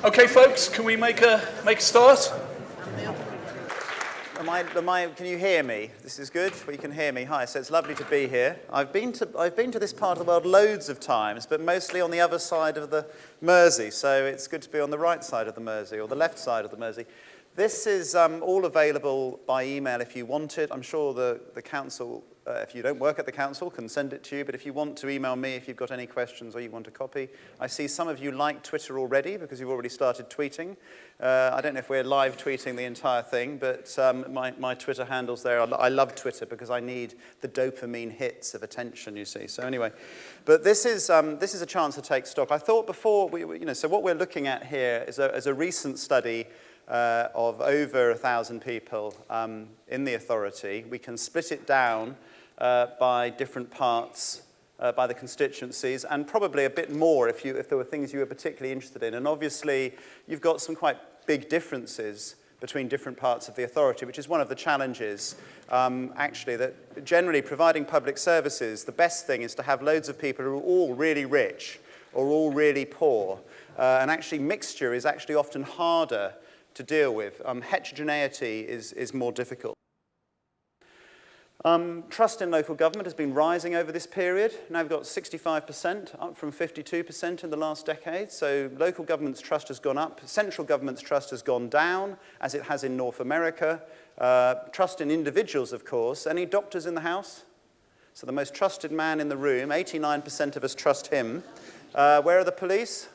Okay, folks, can we make a start? Can you hear me? This is good. Well, you can hear me. Hi. So it's lovely to be here. I've been to this part of the world loads of times, but mostly on the other side of the Mersey. So it's good to be on the right side of the Mersey or the left side of the Mersey. This is all available by email if you want it. I'm sure the council, if you don't work at the council, can send it to you. But if you want to email me if you've got any questions or you want a copy. I see some of you like Twitter already because you've already started tweeting. I don't know if we're live tweeting the entire thing, but my Twitter handle's there. I love Twitter because I need the dopamine hits of attention, you see. So anyway, but this is a chance to take stock. I thought before, so what we're looking at here is a recent study of over 1,000 people in the authority. We can split it down by different parts, by the constituencies, and probably a bit more if there were things you were particularly interested in. And obviously, you've got some quite big differences between different parts of the authority, which is one of the challenges, actually, that generally providing public services, the best thing is to have loads of people who are all really rich or all really poor. And actually, mixture is actually often harder to deal with. Heterogeneity is more difficult. Trust in local government has been rising over this period. Now we've got 65%, up from 52% in the last decade. So local government's trust has gone up. Central government's trust has gone down, as it has in North America. Trust in individuals, of course. Any doctors in the house? So the most trusted man in the room, 89% of us trust him. Where are the police?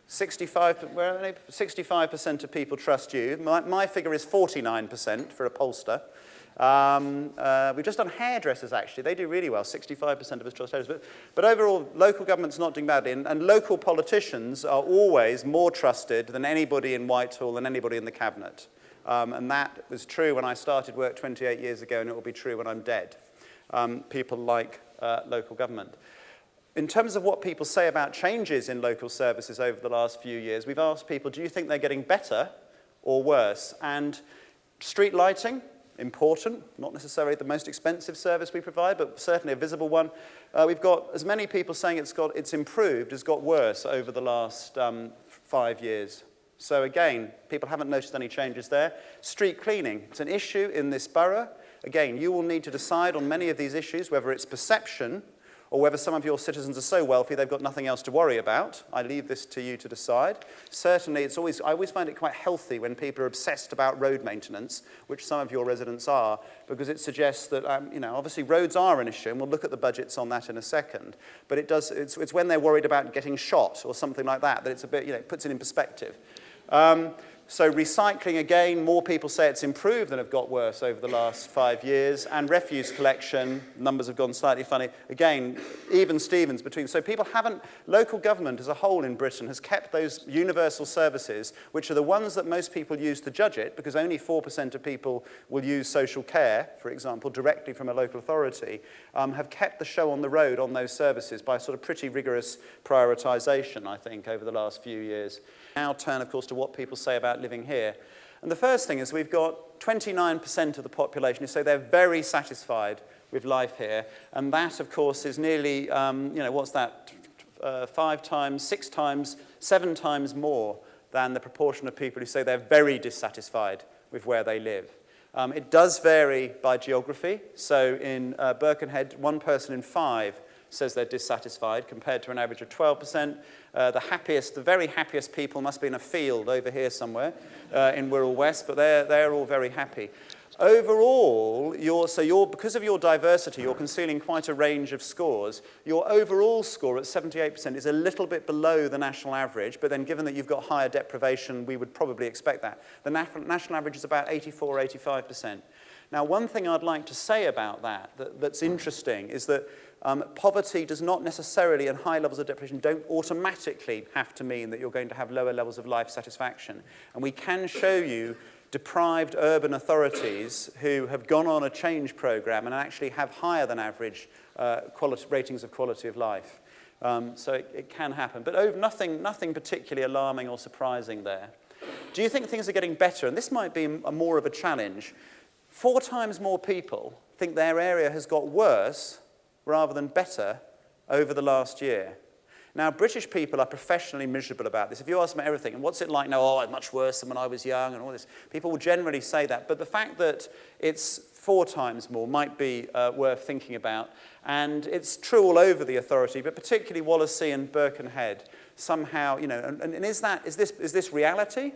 65% of people trust you. My figure is 49% for a pollster. We've just done hairdressers, actually. They do really well. 65% of us trust hairdressers. But overall, local government's not doing badly. And local politicians are always more trusted than anybody in Whitehall and anybody in the cabinet. And that was true when I started work 28 years ago, and it will be true when I'm dead. People like local government. In terms of what people say about changes in local services over the last few years, we've asked people, do you think they're getting better or worse? And street lighting, important, not necessarily the most expensive service we provide, but certainly a visible one. We've got as many people saying it's improved as got worse over the last 5 years. So again, people haven't noticed any changes there. Street cleaning, it's an issue in this borough. Again, you will need to decide on many of these issues, whether it's perception or whether some of your citizens are so wealthy they've got nothing else to worry about. I leave this to you to decide. Certainly, I always find it quite healthy when people are obsessed about road maintenance, which some of your residents are, because it suggests that, obviously roads are an issue, and we'll look at the budgets on that in a second. But it's when they're worried about getting shot or something like that it's a bit, it puts it in perspective. So recycling, again, more people say it's improved than have got worse over the last 5 years. And refuse collection, numbers have gone slightly funny. Again, even Stevens between. So local government as a whole in Britain has kept those universal services, which are the ones that most people use to judge it, because only 4% of people will use social care, for example, directly from a local authority, have kept the show on the road on those services by sort of pretty rigorous prioritisation, I think, over the last few years. Now turn, of course, to what people say about living here. And the first thing is we've got 29% of the population who say they're very satisfied with life here. And that, of course, is nearly, what's that, 5 times, 6 times, 7 times more than the proportion of people who say they're very dissatisfied with where they live. It does vary by geography. So in Birkenhead, 1 person in 5 says they're dissatisfied, compared to an average of 12%. The very happiest people must be in a field over here somewhere in Wirral West, but they're all very happy. Overall, because of your diversity, you're concealing quite a range of scores. Your overall score at 78% is a little bit below the national average, but then given that you've got higher deprivation, we would probably expect that. The national average is about 84, 85%. Now, one thing I'd like to say about that's interesting is that poverty does not necessarily, and high levels of deprivation don't automatically have to mean that you're going to have lower levels of life satisfaction. And we can show you deprived urban authorities who have gone on a change program and actually have higher than average ratings of quality of life. So it can happen. But nothing particularly alarming or surprising there. Do you think things are getting better? And this might be more of a challenge. 4 times more people think their area has got worse rather than better over the last year. Now, British people are professionally miserable about this. If you ask them everything, and what's it like now? Oh, it's much worse than when I was young and all this. People will generally say that. But the fact that it's 4 times more might be worth thinking about. And it's true all over the authority, but particularly Wallasey and Birkenhead. Somehow, you know, and is this reality?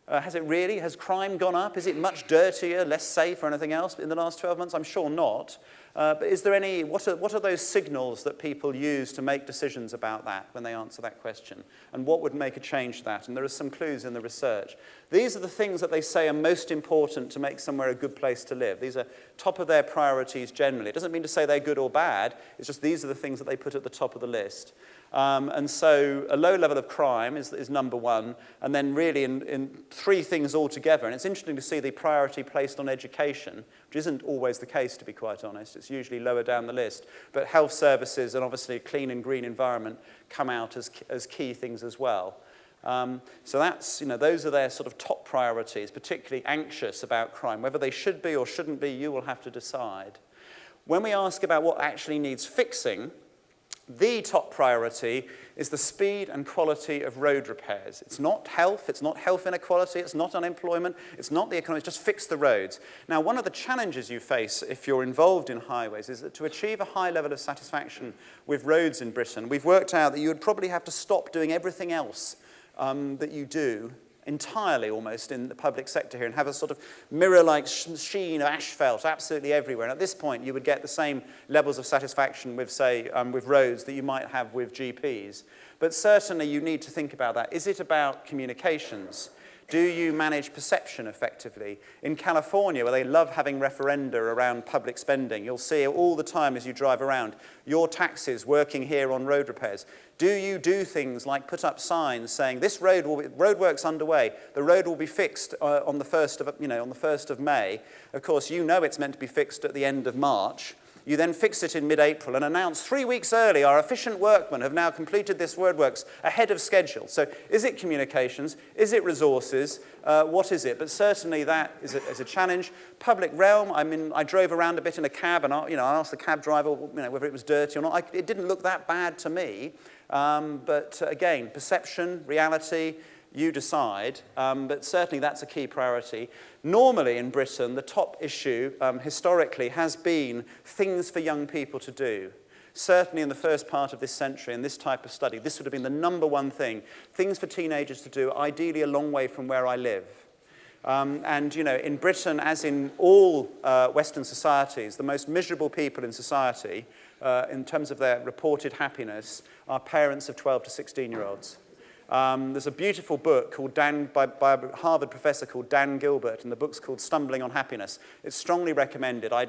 Has it really? Has crime gone up? Is it much dirtier, less safe, or anything else in the last 12 months? I'm sure not. But is there any, what are those signals that people use to make decisions about that when they answer that question? And what would make a change to that? And there are some clues in the research. These are the things that they say are most important to make somewhere a good place to live. These are top of their priorities generally. It doesn't mean to say they're good or bad. It's just these are the things that they put at the top of the list. And so a low level of crime is number 1, and then really in 3 things altogether. And it's interesting to see the priority placed on education, which isn't always the case, to be quite honest. It's usually lower down the list. But health services and obviously a clean and green environment come out as key things as well. So that's, you know, those are their sort of top priorities, particularly anxious about crime. Whether they should be or shouldn't be, you will have to decide. When we ask about what actually needs fixing, the top priority is the speed and quality of road repairs. It's not health inequality, it's not unemployment, it's not the economy, it's just fix the roads. Now, one of the challenges you face if you're involved in highways is that to achieve a high level of satisfaction with roads in Britain, we've worked out that you would probably have to stop doing everything else that you do entirely almost in the public sector here and have a sort of mirror-like sheen of asphalt absolutely everywhere. And at this point, you would get the same levels of satisfaction with, say, with roads that you might have with GPs. But certainly you need to think about that. Is it about communications? Do you manage perception effectively? In California, where they love having referenda around public spending, you'll see all the time as you drive around, your taxes working here on road repairs. Do you do things like put up signs saying this roadwork's underway, the road will be fixed on the 1st of May. Of course, you know it's meant to be fixed at the end of March. You then fix it in mid-April and announce 3 weeks early, our efficient workmen have now completed this roadworks ahead of schedule. So is it communications? Is it resources? What is it? But certainly that is a challenge. Public realm, I mean, I drove around a bit in a cab and I asked the cab driver whether it was dirty or not. It didn't look that bad to me. But again, perception, reality, you decide, but certainly that's a key priority. Normally in Britain, the top issue historically has been things for young people to do. Certainly in the first part of this century, in this type of study, this would have been the number 1 thing. Things for teenagers to do, ideally a long way from where I live. And, you know, in Britain, as in all Western societies, the most miserable people in society, in terms of their reported happiness, are parents of 12 to 16-year-olds. There's a beautiful book called by a Harvard professor called Dan Gilbert, and the book's called Stumbling on Happiness. It's strongly recommended. I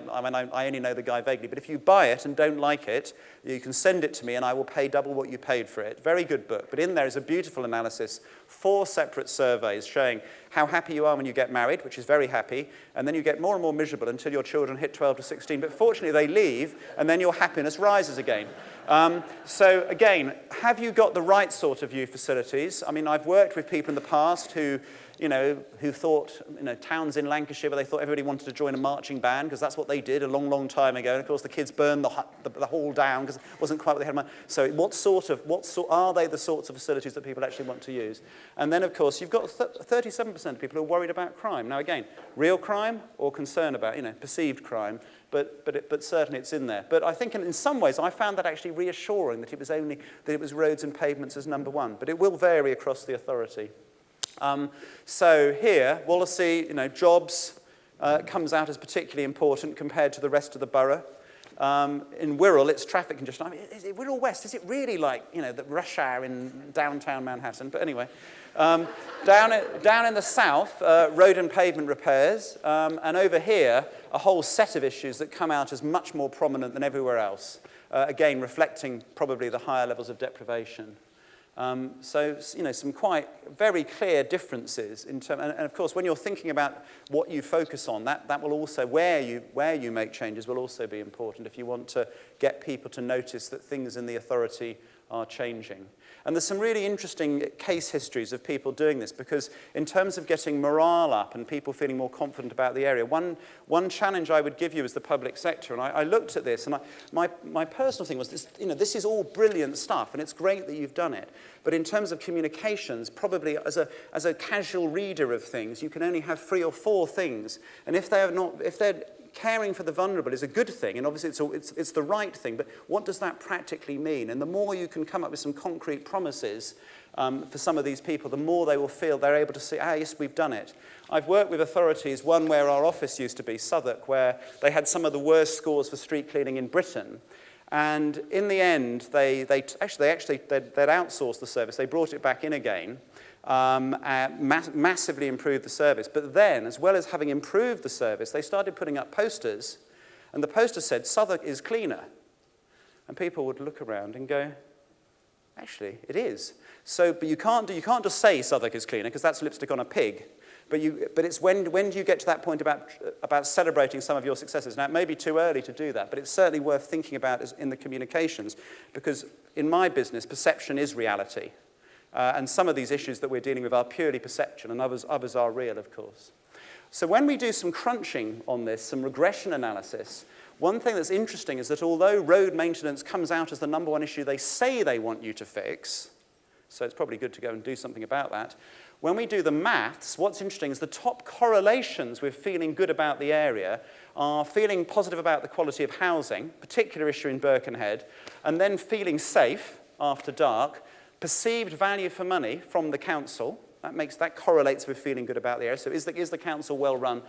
only know the guy vaguely, but if you buy it and don't like it, you can send it to me and I will pay double what you paid for it. Very good book. But in there is a beautiful analysis, 4 separate surveys showing how happy you are when you get married, which is very happy, and then you get more and more miserable until your children hit 12 to 16. But fortunately, they leave, and then your happiness rises again. So again, have you got the right sort of youth facilities? I mean, I've worked with people in the past who thought, towns in Lancashire where they thought everybody wanted to join a marching band because that's what they did a long, long time ago. And of course, the kids burned the hall down because it wasn't quite what they had. So are they the sorts of facilities that people actually want to use? And then, of course, you've got 37% of people who are worried about crime. Now, again, real crime or concern about, perceived crime. But certainly it's in there. But I think in some ways I found that actually reassuring that it was roads and pavements as number 1. But it will vary across the authority. So here, Wallasey, jobs comes out as particularly important compared to the rest of the borough. In Wirral, it's traffic congestion. I mean, is it Wirral West? Is it really like, the rush hour in downtown Manhattan? But anyway, down in the south, road and pavement repairs. And over here, a whole set of issues that come out as much more prominent than everywhere else. Again, reflecting probably the higher levels of deprivation. So, some quite very clear differences in terms, and of course, when you're thinking about what you focus on, that will also, where you make changes will also be important if you want to get people to notice that things in the authority are changing. And there's some really interesting case histories of people doing this, because in terms of getting morale up and people feeling more confident about the area, one challenge I would give you as the public sector, and I looked at this, and my personal thing was, this is all brilliant stuff, and it's great that you've done it. But in terms of communications, probably as a casual reader of things, you can only have 3 or 4 things. And if they're caring for the vulnerable is a good thing, and obviously it's the right thing, but what does that practically mean? And the more you can come up with some concrete promises for some of these people, the more they will feel they're able to say, yes, we've done it. I've worked with authorities, one where our office used to be, Southwark, where they had some of the worst scores for street cleaning in Britain. And in the end, they'd outsourced the service. They brought it back in again. Massively improved the service. But then, as well as having improved the service, they started putting up posters, and the poster said, Southwark is cleaner. And people would look around and go, actually, it is. But you can't just say Southwark is cleaner, because that's lipstick on a pig. But it's when do you get to that point about celebrating some of your successes? Now, it may be too early to do that, but it's certainly worth thinking about in the communications, because in my business, perception is reality. And some of these issues that we're dealing with are purely perception, and others are real, of course. So when we do some crunching on this, some regression analysis, one thing that's interesting is that although road maintenance comes out as the #1 issue they say they want you to fix, so it's probably good to go and do something about that, when we do the maths, what's interesting is the top correlations with feeling good about the area are feeling positive about the quality of housing, particular issue in Birkenhead, and then feeling safe after dark, perceived value for money from the council. That correlates with feeling good about the area. So is the council well run?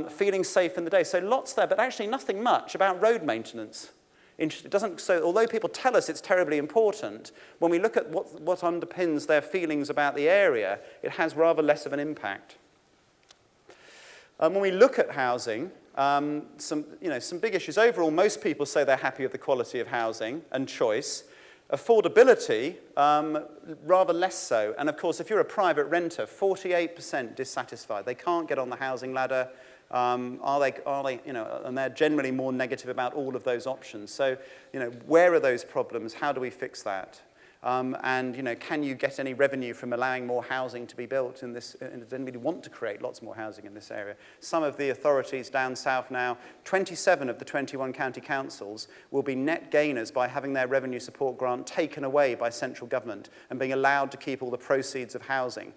Feeling safe in the day. So lots there, but actually nothing much about road maintenance. It doesn't. So although people tell us it's terribly important, when we look at what underpins their feelings about the area, it has rather less of an impact. When we look at housing, some big issues. Overall, most people say they're happy with the quality of housing and choice. Affordability, rather less so. And of course, if you're a private renter, 48% dissatisfied. They can't get on the housing ladder. And they're generally more negative about all of those options. So, where are those problems? How do we fix that? And can you get any revenue from allowing more housing to be built in this? And does anybody want to create lots more housing in this area? Some of the authorities down south now, 27 of the 21 county councils will be net gainers by having their revenue support grant taken away by central government and being allowed to keep all the proceeds of housing.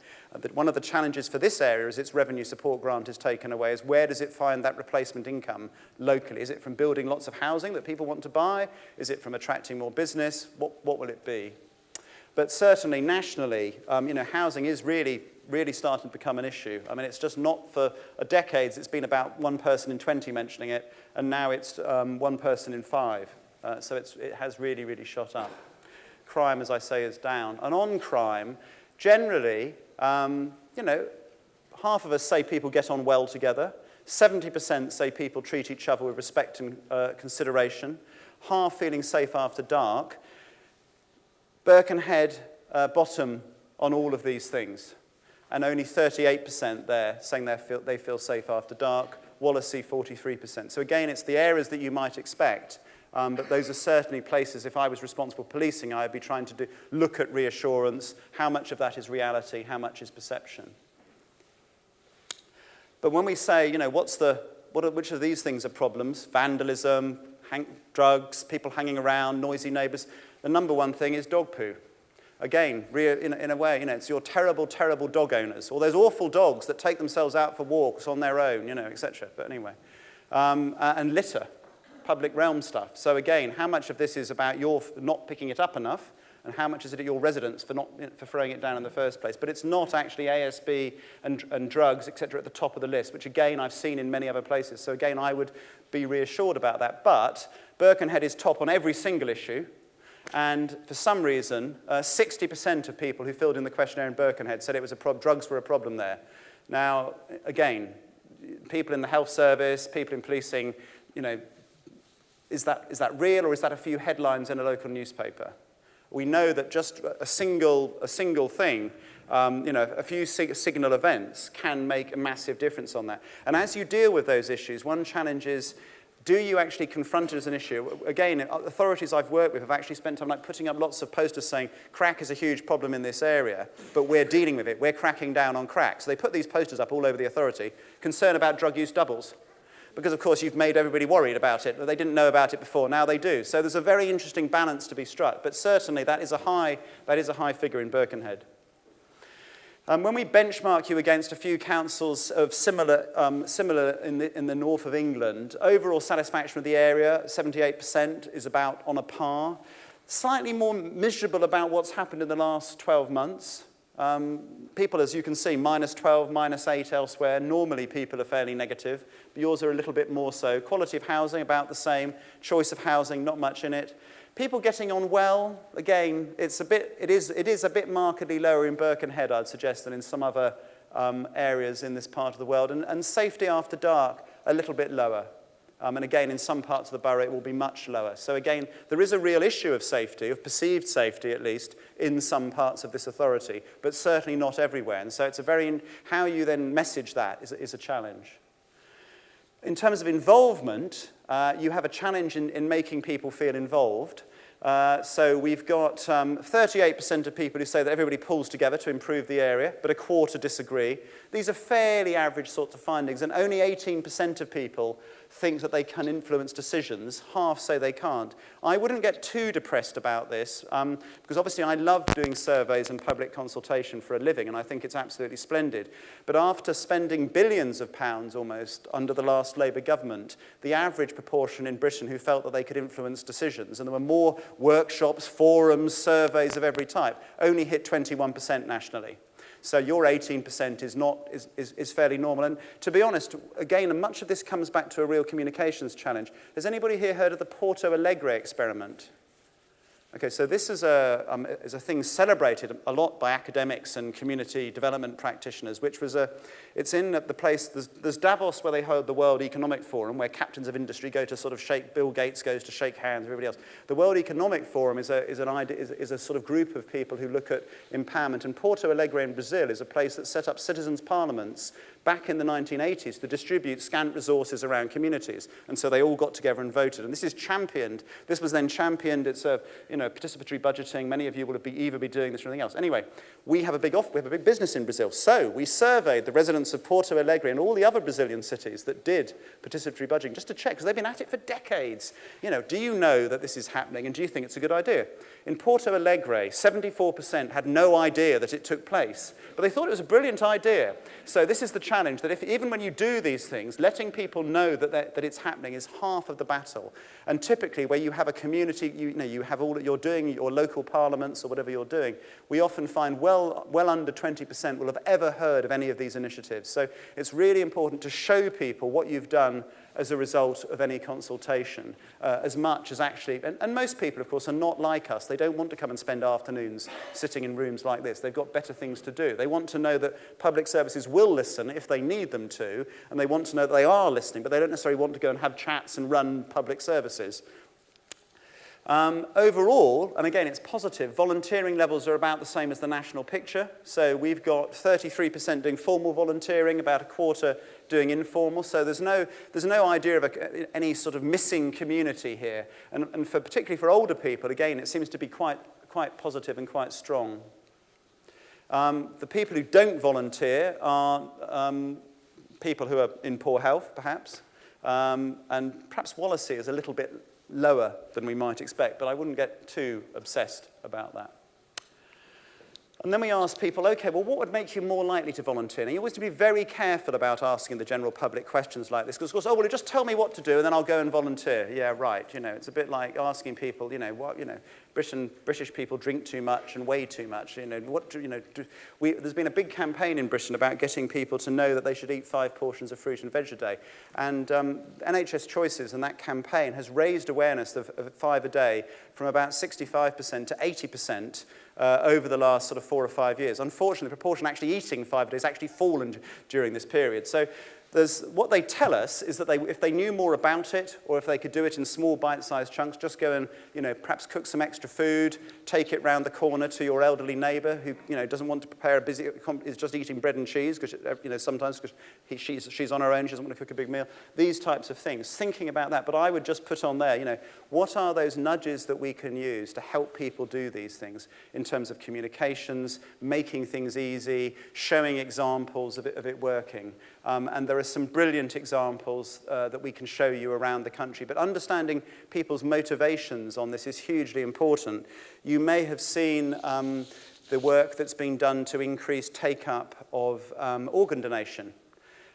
One of the challenges for this area as its revenue support grant is taken away is where does it find that replacement income locally? Is it from building lots of housing that people want to buy? Is it from attracting more business? What will it be? But certainly nationally, housing is really starting to become an issue. I mean, it's just not for decades. It's been about 1 person in 20 mentioning it, and now it's 1 person in 5. So it has really, really shot up. Crime, as I say, is down. And on crime, generally, half of us say people get on well together. 70% say people treat each other with respect and consideration. Half feeling safe after dark. Birkenhead bottom on all of these things, and only 38% there saying they feel safe after dark. Wallasey, 43%. So again, it's the areas that you might expect, but those are certainly places, if I was responsible for policing, I'd be trying to look at reassurance, how much of that is reality, how much is perception. But when we say, which of these things are problems? Vandalism, drugs, people hanging around, noisy neighbours. The #1 thing is dog poo. Again, in a way, it's your terrible, terrible dog owners, or those awful dogs that take themselves out for walks on their own, etc. But anyway, and litter, public realm stuff. So again, how much of this is about your not picking it up enough, and how much is it at your residents for throwing it down in the first place? But it's not actually ASB and drugs, etc. at the top of the list, which again I've seen in many other places. So again, I would be reassured about that. But Birkenhead is top on every single issue. And for some reason, 60% of people who filled in the questionnaire in Birkenhead said it was drugs were a problem there. Now, again, people in the health service, people in policing, is that real, or is that a few headlines in a local newspaper? We know that just a single thing, a few signal events can make a massive difference on that. And as you deal with those issues, one challenge is Do you actually confront it as an issue? Again, authorities I've worked with have actually spent time like putting up lots of posters saying crack is a huge problem in this area, but we're dealing with it. We're cracking down on crack. So they put these posters up all over the authority. Concern about drug use doubles. Because, of course, you've made everybody worried about it. They didn't know about it before. Now they do. So there's a very interesting balance to be struck. But certainly that is a high figure in Birkenhead. When we benchmark you against a few councils of similar in the north of England, overall satisfaction with the area, 78%, is about on a par. Slightly more miserable about what's happened in the last 12 months. People, as you can see, -12, -8 elsewhere. Normally people are fairly negative, but yours are a little bit more so. Quality of housing, about the same. Choice of housing, not much in it. People getting on well, again, it is a bit markedly lower in Birkenhead, I'd suggest, than in some other areas in this part of the world. And safety after dark, a little bit lower. And again, in some parts of the borough, it will be much lower. So again, there is a real issue of safety, of perceived safety at least, in some parts of this authority, but certainly not everywhere. And so it's how you then message that is a challenge. In terms of involvement, you have a challenge in making people feel involved. So we've got 38% of people who say that everybody pulls together to improve the area, but a quarter disagree. These are fairly average sorts of findings, and only 18% of people think that they can influence decisions. Half say they can't. I wouldn't get too depressed about this, because obviously I love doing surveys and public consultation for a living, and I think it's absolutely splendid. But after spending billions of pounds almost under the last Labour government, the average proportion in Britain who felt that they could influence decisions, and there were more workshops, forums, surveys of every type, only hit 21% nationally. So your 18% is fairly normal. And to be honest, again, much of this comes back to a real communications challenge. Has anybody here heard of the Porto Alegre experiment? Okay, so this is a thing celebrated a lot by academics and community development practitioners, it's in the place, there's Davos where they hold the World Economic Forum, where captains of industry go to sort of shake, Bill Gates goes to shake hands with everybody else. The World Economic Forum is a sort of group of people who look at empowerment, and Porto Alegre in Brazil is a place that set up citizens' parliaments back in the 1980s to distribute scant resources around communities. And so they all got together and voted. And this was then championed, it's participatory budgeting. Many of you will either be doing this or anything else. Anyway, we have a big business in Brazil. So we surveyed the residents of Porto Alegre and all the other Brazilian cities that did participatory budgeting, just to check, because they've been at it for decades. Do you know that this is happening, and do you think it's a good idea? In Porto Alegre, 74% had no idea that it took place, but they thought it was a brilliant idea. So this is the challenge, that even when you do these things, letting people know that it's happening is half of the battle. And typically, where you have a community, you have all that you're doing, your local parliaments or whatever you're doing, we often find well under 20% will have ever heard of any of these initiatives. So it's really important to show people what you've done as a result of any consultation, as much as actually, and most people, of course, are not like us. They don't want to come and spend afternoons sitting in rooms like this. They've got better things to do. They want to know that public services will listen if they need them to, and they want to know that they are listening, but they don't necessarily want to go and have chats and run public services. Overall, and again, it's positive, volunteering levels are about the same as the national picture. So we've got 33% doing formal volunteering, about a quarter doing informal. So there's no idea of any sort of missing community here. And particularly for older people, again, it seems to be quite positive and quite strong. The people who don't volunteer are people who are in poor health, perhaps. And perhaps Wallasey is a little bit lower than we might expect, but I wouldn't get too obsessed about that. And then we ask people, okay, well, what would make you more likely to volunteer? Now, you always have to be very careful about asking the general public questions like this, because, of course, well, just tell me what to do, and then I'll go and volunteer. Yeah, right. It's a bit like asking people, British people drink too much and weigh too much. There's been a big campaign in Britain about getting people to know that they should eat 5 portions of fruit and veg a day. And NHS Choices and that campaign has raised awareness of 5 a day from about 65% to 80%. Over the last sort of 4 or 5 years. Unfortunately, the proportion actually eating 5 a day has actually fallen during this period. So What they tell us is that if they knew more about it, or if they could do it in small bite-sized chunks, just go and, perhaps cook some extra food, take it round the corner to your elderly neighbour who, doesn't want to prepare is just eating bread and cheese, because, sometimes because she's on her own, she doesn't want to cook a big meal. These types of things, thinking about that. But I would just put on there, what are those nudges that we can use to help people do these things in terms of communications, making things easy, showing examples of it working. And there are some brilliant examples that we can show you around the country. But understanding people's motivations on this is hugely important. You may have seen the work that's been done to increase take-up of organ donation.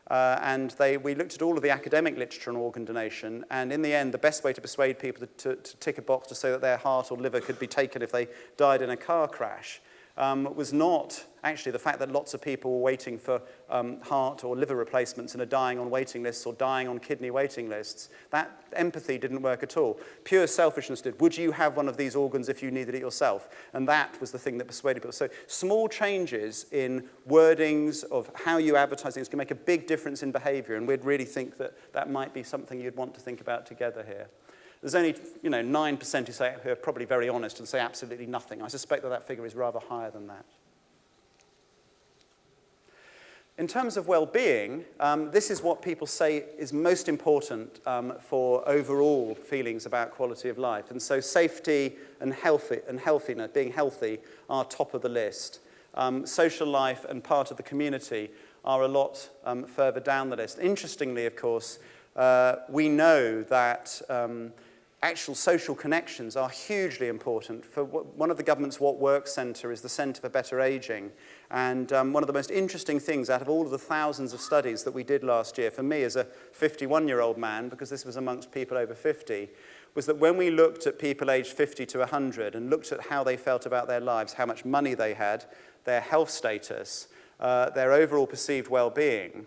We looked at all of the academic literature on organ donation, and in the end, the best way to persuade people to tick a box to say that their heart or liver could be taken if they died in a car crash was not actually the fact that lots of people were waiting for heart or liver replacements and are dying on waiting lists or dying on kidney waiting lists. That empathy didn't work at all. Pure selfishness did. Would you have one of these organs if you needed it yourself? And that was the thing that persuaded people. So small changes in wordings of how you advertise things can make a big difference in behavior, and we'd really think that that might be something you'd want to think about together here. There's only 9% who are probably very honest and say absolutely nothing. I suspect that figure is rather higher than that. In terms of well-being, this is what people say is most important for overall feelings about quality of life. And so safety and healthiness, being healthy, are top of the list. Social life and part of the community are a lot further down the list. Interestingly, of course, we know that actual social connections are hugely important. For one of the government's What Works Centre is the Centre for Better Ageing. And one of the most interesting things out of all of the thousands of studies that we did last year, for me as a 51-year-old man, because this was amongst people over 50, was that when we looked at people aged 50 to 100 and looked at how they felt about their lives, how much money they had, their health status, their overall perceived well-being,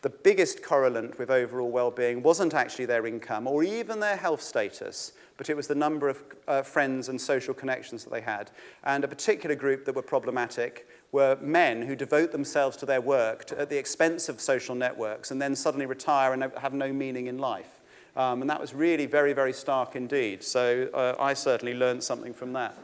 the biggest correlate with overall well-being wasn't actually their income or even their health status, but it was the number of friends and social connections that they had. And a particular group that were problematic were men who devote themselves to their work at the expense of social networks and then suddenly retire and have no meaning in life. And that was really very, very stark indeed. So I certainly learned something from that.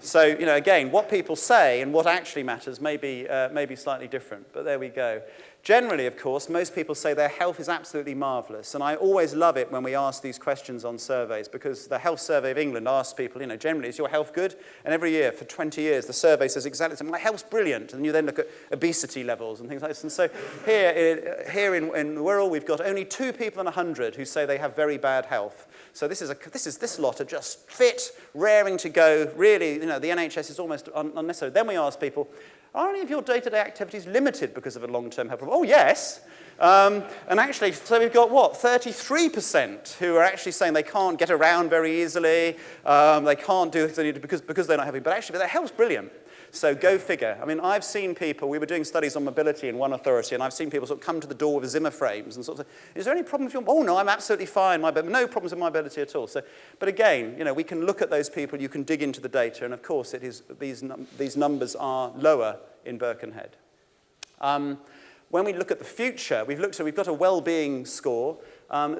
So, again, what people say and what actually matters may be slightly different, but there we go. Generally, of course, most people say their health is absolutely marvellous, and I always love it when we ask these questions on surveys, because the Health Survey of England asks people, generally, is your health good? And every year, for 20 years, the survey says exactly the same, my health's brilliant, and you then look at obesity levels and things like this. And so here in Wirral, we've got only 2 people in 100 who say they have very bad health. So this lot are just fit, raring to go. Really, the NHS is almost unnecessary. Then we ask people, are any of your day-to-day activities limited because of a long-term health problem? Oh, yes. And actually, so we've got, 33% who are actually saying they can't get around very easily, they can't do things they need to because they're not happy, but actually their health's brilliant. So go figure. I mean, I've seen people, we were doing studies on mobility in one authority, and I've seen people sort of come to the door with Zimmer frames and sort of say, is there any problem with your, oh no, I'm absolutely fine, no problems with my mobility at all. So, but again, we can look at those people, you can dig into the data, and of course it is, these numbers are lower in Birkenhead. When we look at the future, we've got a well-being score.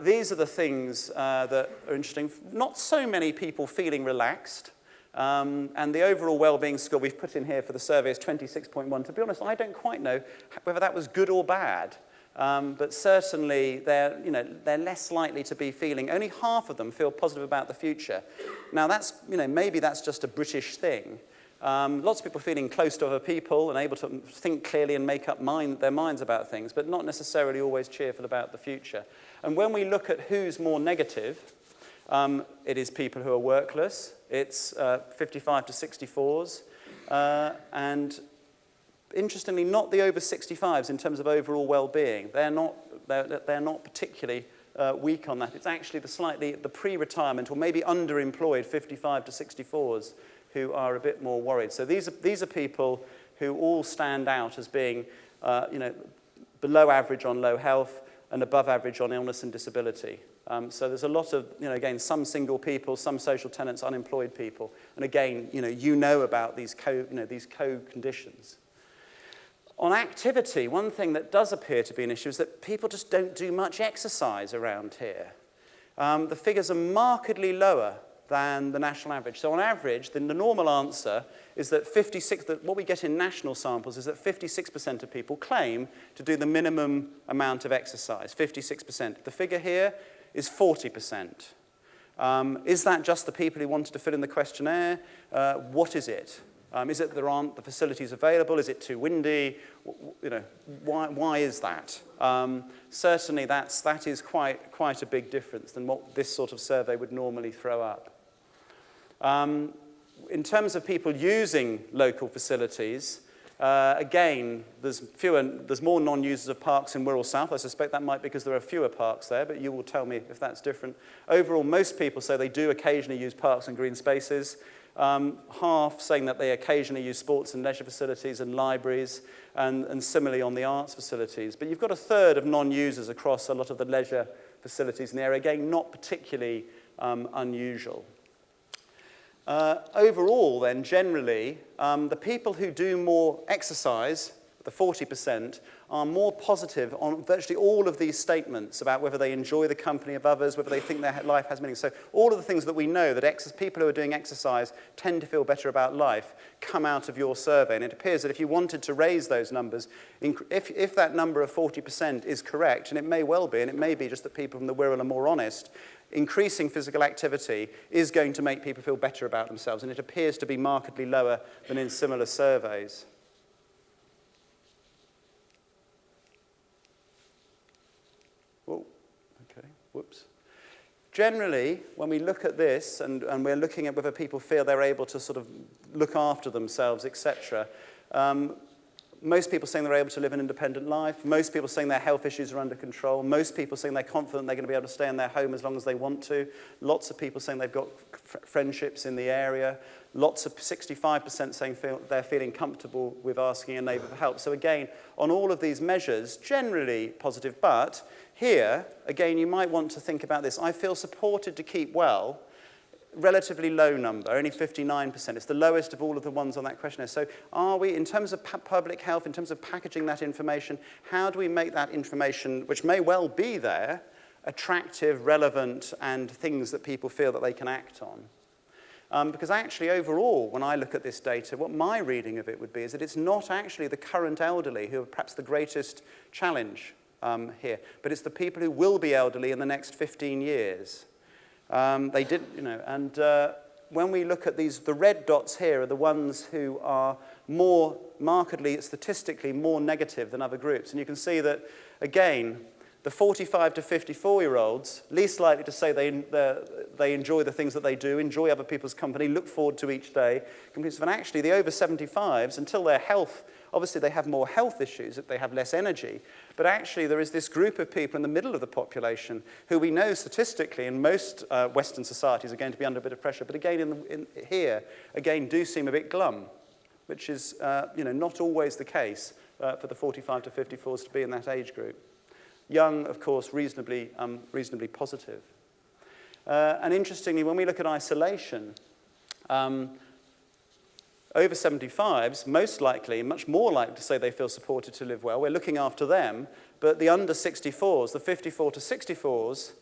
These are the things that are interesting. Not so many people feeling relaxed. And the overall well-being score we've put in here for the survey is 26.1. To be honest, I don't quite know whether that was good or bad. But certainly they're less likely to be feeling, only half of them feel positive about the future. Now that's, maybe that's just a British thing. Lots of people feeling close to other people and able to think clearly and make up their minds about things, but not necessarily always cheerful about the future. And when we look at who's more negative, it is people who are workless. It's 55 to 64s. And interestingly, not the over 65s in terms of overall well-being. They're not particularly weak on that. It's actually the pre-retirement or maybe underemployed 55 to 64s who are a bit more worried. So these are people who all stand out as being below average on low health and above average on illness and disability. So there's a lot of, again, some single people, some social tenants, unemployed people. And again, about these co-conditions. On activity, one thing that does appear to be an issue is that people just don't do much exercise around here. The figures are markedly lower than the national average. So on average, the normal answer is that what we get in national samples is that 56% of people claim to do the minimum amount of exercise, 56%. The figure here is 40%. Is that just the people who wanted to fill in the questionnaire? What is it? Is it there aren't the facilities available? Is it too windy? You know, why is that? Certainly that is quite a big difference than what this sort of survey would normally throw up. In terms of people using local facilities, again, there's more non-users of parks in Wirral South. I suspect that might be because there are fewer parks there, but you will tell me if that's different. Overall, most people say they do occasionally use parks and green spaces. Half saying that they occasionally use sports and leisure facilities and libraries, and similarly on the arts facilities. But you've got a third of non-users across a lot of the leisure facilities in the area. Again, not particularly unusual. Overall, then, generally, the people who do more exercise, the 40%, are more positive on virtually all of these statements about whether they enjoy the company of others, whether they think their life has meaning. So all of the things that we know that people who are doing exercise tend to feel better about life come out of your survey. And it appears that if you wanted to raise those numbers, if that number of 40% is correct, and it may well be, and it may be just that people from the Wirral are more honest, increasing physical activity is going to make people feel better about themselves, and it appears to be markedly lower than in similar surveys. Oh, okay, whoops. Generally, when we look at this, and we're looking at whether people feel they're able to sort of look after themselves, etc., most people saying they're able to live an independent life. Most people saying their health issues are under control. Most people saying they're confident they're going to be able to stay in their home as long as they want to. Lots of people saying they've got friendships in the area. Lots of 65% saying they're feeling comfortable with asking a neighbour for help. So again, on all of these measures, generally positive. But here, again, you might want to think about this. I feel supported to keep well. Relatively low number, only 59%. It's the lowest of all of the ones on that questionnaire. So are we, in terms of public health, in terms of packaging that information, how do we make that information, which may well be there, attractive, relevant, and things that people feel that they can act on? Because actually, overall, when I look at this data, what my reading of it would be is that it's not actually the current elderly who are perhaps the greatest challenge here, but it's the people who will be elderly in the next 15 years. They did, you know, and when we look at these, the red dots here are the ones who are more markedly, statistically, more negative than other groups. And you can see that, again, the 45 to 54-year-olds, least likely to say they enjoy the things that they do, enjoy other people's company, look forward to each day. And actually, the over 75s, until their health, obviously they have more health issues, that they have less energy. But actually, there is this group of people in the middle of the population who we know statistically in most Western societies are going to be under a bit of pressure. But again, here, again, do seem a bit glum, which is not always the case for the 45 to 54s to be in that age group. Young, of course, reasonably positive. And interestingly, when we look at isolation, over 75s, most likely, much more likely to say they feel supported to live well. We're looking after them. But the under 64s, the 54 to 64s,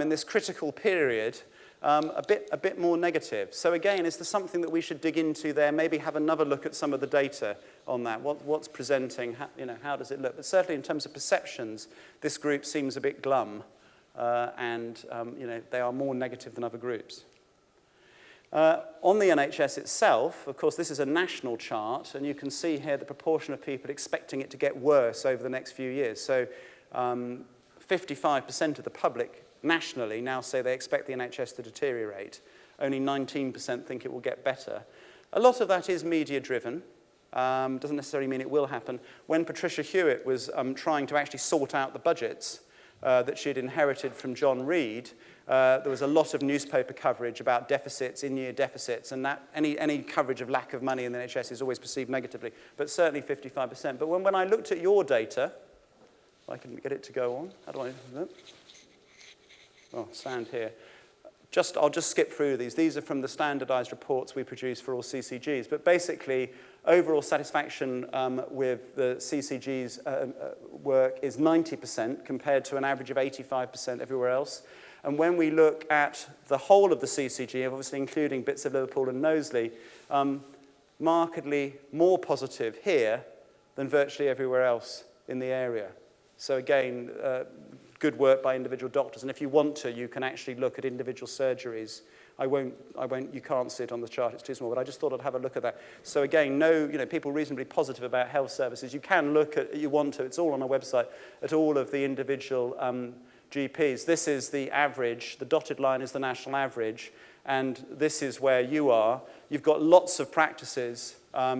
in this critical period, a bit more negative. So again, is there something that we should dig into there? Maybe have another look at some of the data on that. What's presenting? How does it look? But certainly in terms of perceptions, this group seems a bit glum, and they are more negative than other groups. On the NHS itself, of course, this is a national chart, and you can see here the proportion of people expecting it to get worse over the next few years. So 55% of the public nationally now say they expect the NHS to deteriorate. Only 19% think it will get better. A lot of that is media-driven. Doesn't necessarily mean it will happen. When Patricia Hewitt was trying to actually sort out the budgets that she'd inherited from John Reid, there was a lot of newspaper coverage about deficits, in-year deficits, and that any coverage of lack of money in the NHS is always perceived negatively, but certainly 55%. But when I looked at your data, if I can get it to go on, how do I do that? Oh, stand here. I'll just skip through these. These are from the standardized reports we produce for all CCGs. But basically, overall satisfaction with the CCG's work is 90% compared to an average of 85% everywhere else. And when we look at the whole of the CCG, obviously including bits of Liverpool and Knowsley, markedly more positive here than virtually everywhere else in the area. So again, good work by individual doctors. And if you want to, you can actually look at individual surgeries. You can't see it on the chart, it's too small, but I just thought I'd have a look at that. So again, people reasonably positive about health services. You can look at, you want to, it's all on our website, at all of the individual GPs. This is the average, the dotted line is the national average, and this is where you are. You've got lots of practices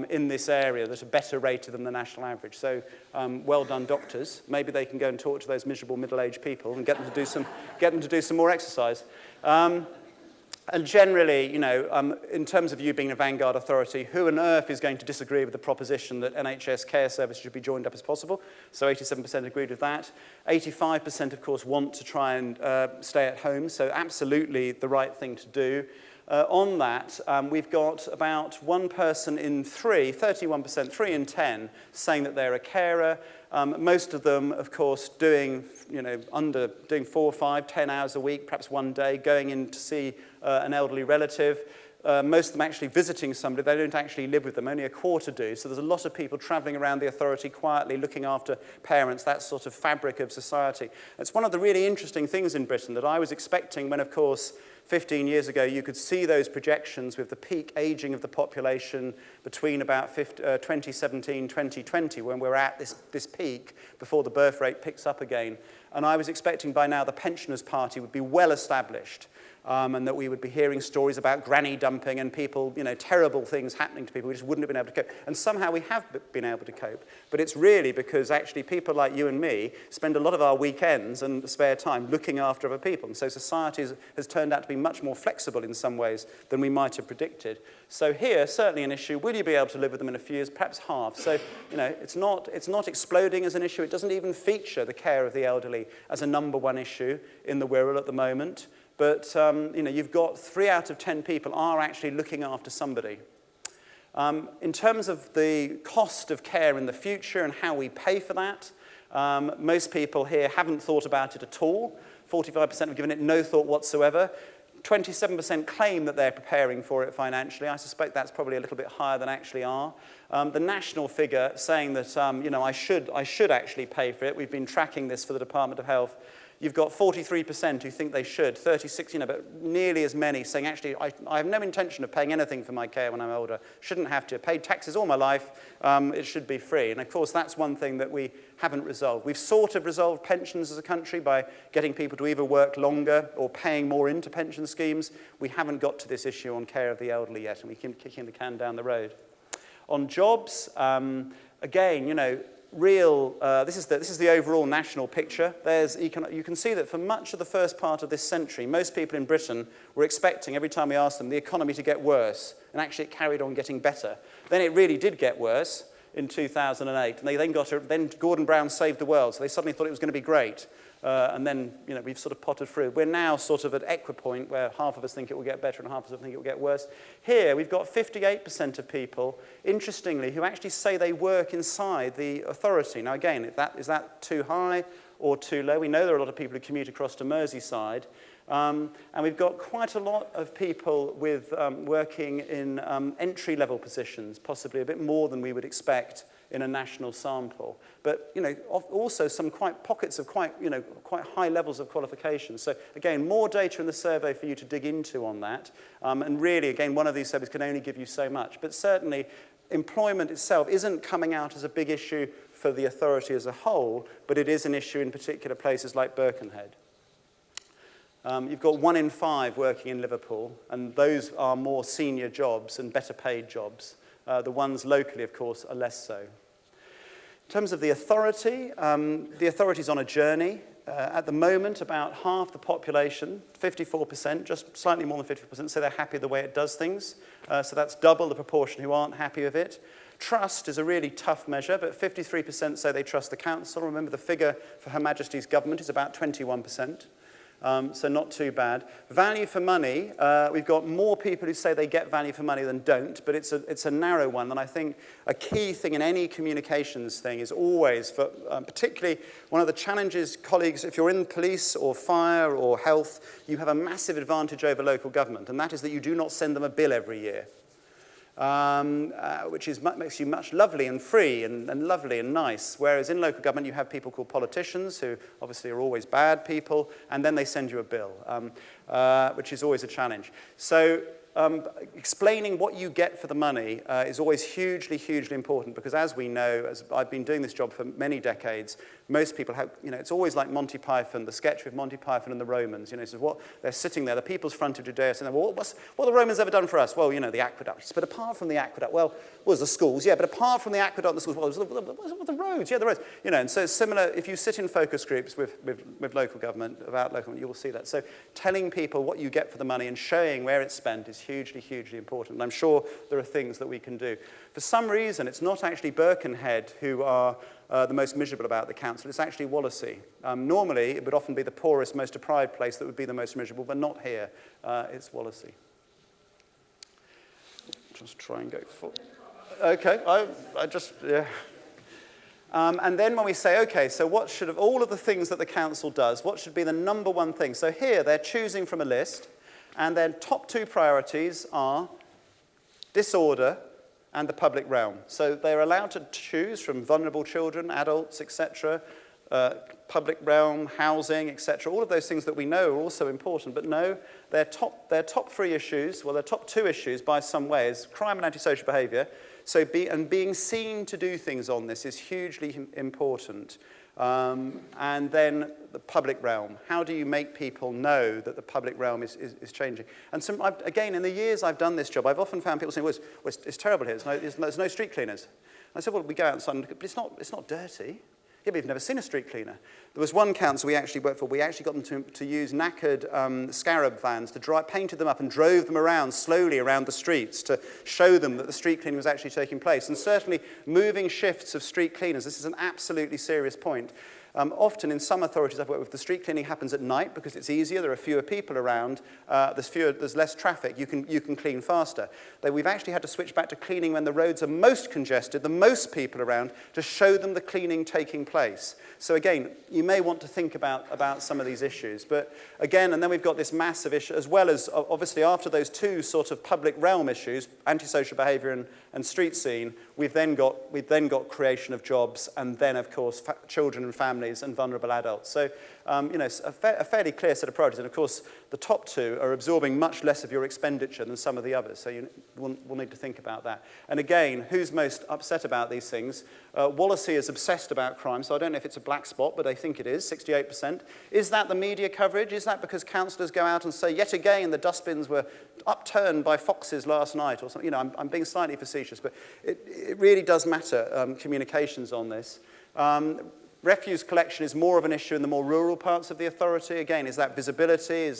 in this area that are better rated than the national average. So well done, doctors. Maybe they can go and talk to those miserable middle-aged people and get them to do some more exercise. And generally, in terms of you being a vanguard authority, who on earth is going to disagree with the proposition that NHS care services should be joined up as possible? So 87% agreed with that. 85%, of course, want to try and stay at home, so absolutely the right thing to do. On that, we've got about 1 person in 3, 31%, 3 in 10, saying that they're a carer. Most of them, of course, doing 4, 5, 10 hours a week, perhaps one day, going in to see an elderly relative. Most of them actually visiting somebody. They don't actually live with them, only a quarter do. So there's a lot of people travelling around the authority quietly, looking after parents, that sort of fabric of society. It's one of the really interesting things in Britain that I was expecting when, of course, 15 years ago, you could see those projections with the peak ageing of the population between about 2017, 2020, when we're at this peak before the birth rate picks up again. And I was expecting by now the Pensioners' Party would be well established, and that we would be hearing stories about granny dumping and people, terrible things happening to people. We just wouldn't have been able to cope. And somehow we have been able to cope. But it's really because actually people like you and me spend a lot of our weekends and spare time looking after other people. And so society has turned out to be much more flexible in some ways than we might have predicted. So here, certainly an issue. Will you be able to live with them in a few years? Perhaps half. So, it's not exploding as an issue. It doesn't even feature the care of the elderly as a #1 issue in the Wirral at the moment. But, you've got 3 out of 10 people are actually looking after somebody. In terms of the cost of care in the future and how we pay for that, most people here haven't thought about it at all. 45% have given it no thought whatsoever. 27% claim that they're preparing for it financially. I suspect that's probably a little bit higher than actually are. The national figure saying that, I should actually pay for it. We've been tracking this for the Department of Health. You've got 43% who think they should, 36, but nearly as many saying, actually, I have no intention of paying anything for my care when I'm older. Shouldn't have to. Paid taxes all my life. It should be free. And of course, that's one thing that we haven't resolved. We've sort of resolved pensions as a country by getting people to either work longer or paying more into pension schemes. We haven't got to this issue on care of the elderly yet, and we keep kicking the can down the road. On jobs, again, this is the overall national picture. You can see that for much of the first part of this century, most people in Britain were expecting, every time we asked them, the economy to get worse, and actually it carried on getting better. Then it really did get worse in 2008, and then Gordon Brown saved the world, so they suddenly thought it was going to be great. And then, we've sort of potted through. We're now sort of at equipoint where half of us think it will get better and half of us think it will get worse. Here, we've got 58% of people, interestingly, who actually say they work inside the authority. Now, again, is that too high or too low? We know there are a lot of people who commute across to Merseyside. And we've got quite a lot of people with working in entry-level positions, possibly a bit more than we would expect in a national sample, but also some pockets of quite high levels of qualifications. So again, more data in the survey for you to dig into on that. And really, again, one of these surveys can only give you so much. But certainly, employment itself isn't coming out as a big issue for the authority as a whole, but it is an issue in particular places like Birkenhead. You've got 1 in 5 working in Liverpool, and those are more senior jobs and better paid jobs. The ones locally, of course, are less so. In terms of the authority's on a journey. At the moment, about half the population, 54%, just slightly more than 54%, say they're happy the way it does things. So that's double the proportion who aren't happy with it. Trust is a really tough measure, but 53% say they trust the council. Remember, the figure for Her Majesty's government is about 21%. So not too bad. Value for money, we've got more people who say they get value for money than don't, but it's a narrow one. And I think a key thing in any communications thing is always, for, particularly one of the challenges, colleagues, if you're in police or fire or health, you have a massive advantage over local government, and that is that you do not send them a bill every year. Which makes you much lovely and free and lovely and nice, whereas in local government you have people called politicians who obviously are always bad people, and then they send you a bill, which is always a challenge. So explaining what you get for the money is always hugely, hugely important, because as we know, as I've been doing this job for many decades, most people have, it's always like Monty Python, the sketch with Monty Python and the Romans, so what they're sitting there, the people's front of Judea, saying, well, what have the Romans ever done for us? Well, the aqueducts. But apart from the aqueduct, well, was the schools, yeah, but apart from the aqueduct and the schools, well, the roads, yeah, the roads. And so it's similar, if you sit in focus groups with local government, about local government, you will see that. So telling people what you get for the money and showing where it's spent is hugely, hugely important. And I'm sure there are things that we can do. For some reason, it's not actually Birkenhead who are the most miserable about the council. It's actually Wallasey. Normally, it would often be the poorest, most deprived place that would be the most miserable, but not here. It's Wallasey. Just try and go for. Okay, I just, yeah. And then when we say, okay, so what should, of all of the things that the council does, what should be the number one thing? So here, they're choosing from a list, and their top two priorities are disorder and the public realm. So they're allowed to choose from vulnerable children, adults, etc., public realm, housing, etc. All of those things that we know are also important, but no, their top three issues, well, their top two issues by some way is crime and antisocial behaviour. So being seen to do things on this is hugely important. And then the public realm. How do you make people know that the public realm is changing? And again, in the years I've done this job, I've often found people saying, well, it's terrible here. There's no street cleaners. And I said, well, we go outside, but it's not dirty. Yeah, but you've never seen a street cleaner. There was one council we actually worked for. We actually got them to use knackered scarab vans to painted them up and drove them around slowly around the streets to show them that the street cleaning was actually taking place. And certainly moving shifts of street cleaners, this is an absolutely serious point. Often in some authorities I've worked with, the street cleaning happens at night because it's easier, there are fewer people around, there's less traffic, you can clean faster. We've actually had to switch back to cleaning when the roads are most congested, the most people around, to show them the cleaning taking place. So again, you may want to think about some of these issues. But again, and then we've got this massive issue, as well as obviously after those two sort of public realm issues, antisocial behaviour and street scene, we've then got creation of jobs, and then of course children and families and vulnerable adults. So a fairly clear set of priorities, and of course the top two are absorbing much less of your expenditure than some of the others, so we'll need to think about that. And again, who's most upset about these things? Wallasey is obsessed about crime, so I don't know if it's a black spot, but I think it is, 68%. Is that the media coverage? Is that because councillors go out and say, yet again, the dustbins were upturned by foxes last night, or something? I'm being slightly facetious, but it really does matter, communications on this. Refuse collection is more of an issue in the more rural parts of the authority. Again, is that visibility?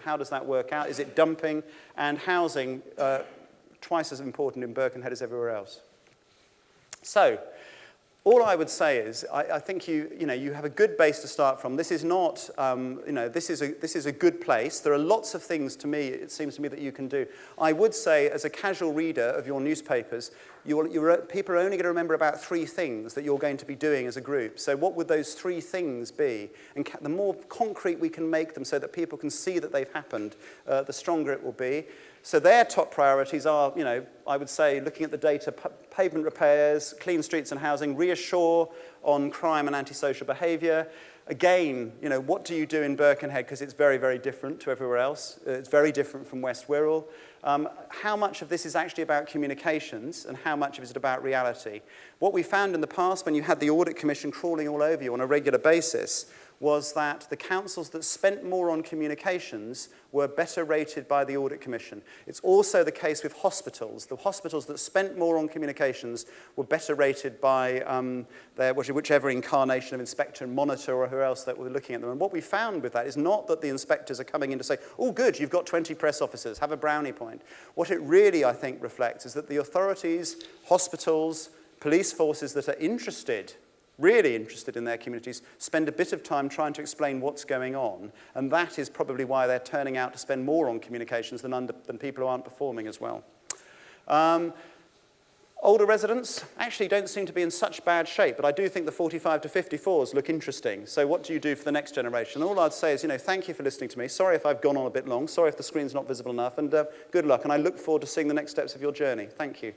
How does that work out? Is it dumping? And housing, twice as important in Birkenhead as everywhere else. So, all I would say is, I think you have a good base to start from. This is not, this is a good place. There are lots of things, to me, it seems to me, that you can do. I would say, as a casual reader of your newspapers, people are only going to remember about 3 things that you're going to be doing as a group. So what would those 3 things be? And the more concrete we can make them so that people can see that they've happened, the stronger it will be. So their top priorities are, I would say, looking at the data, pavement repairs, clean streets and housing, reassure on crime and antisocial behaviour. Again, what do you do in Birkenhead? Because it's very, very different to everywhere else. It's very different from West Wirral. How much of this is actually about communications and how much of it is about reality? What we found in the past when you had the Audit Commission crawling all over you on a regular basis was that the councils that spent more on communications were better rated by the Audit Commission. It's also the case with hospitals. The hospitals that spent more on communications were better rated by whichever incarnation of inspector and monitor or who else that were looking at them. And what we found with that is not that the inspectors are coming in to say, oh good, you've got 20 press officers, have a brownie point. What it really, I think, reflects is that the authorities, hospitals, police forces that are interested really interested in their communities spend a bit of time trying to explain what's going on, and that is probably why they're turning out to spend more on communications than people who aren't performing as well. Older residents actually don't seem to be in such bad shape, but I do think the 45 to 54s look interesting. So what do you do for the next generation? All I'd say is, thank you for listening to me. Sorry if I've gone on a bit long. Sorry if the screen's not visible enough. And good luck. And I look forward to seeing the next steps of your journey. Thank you.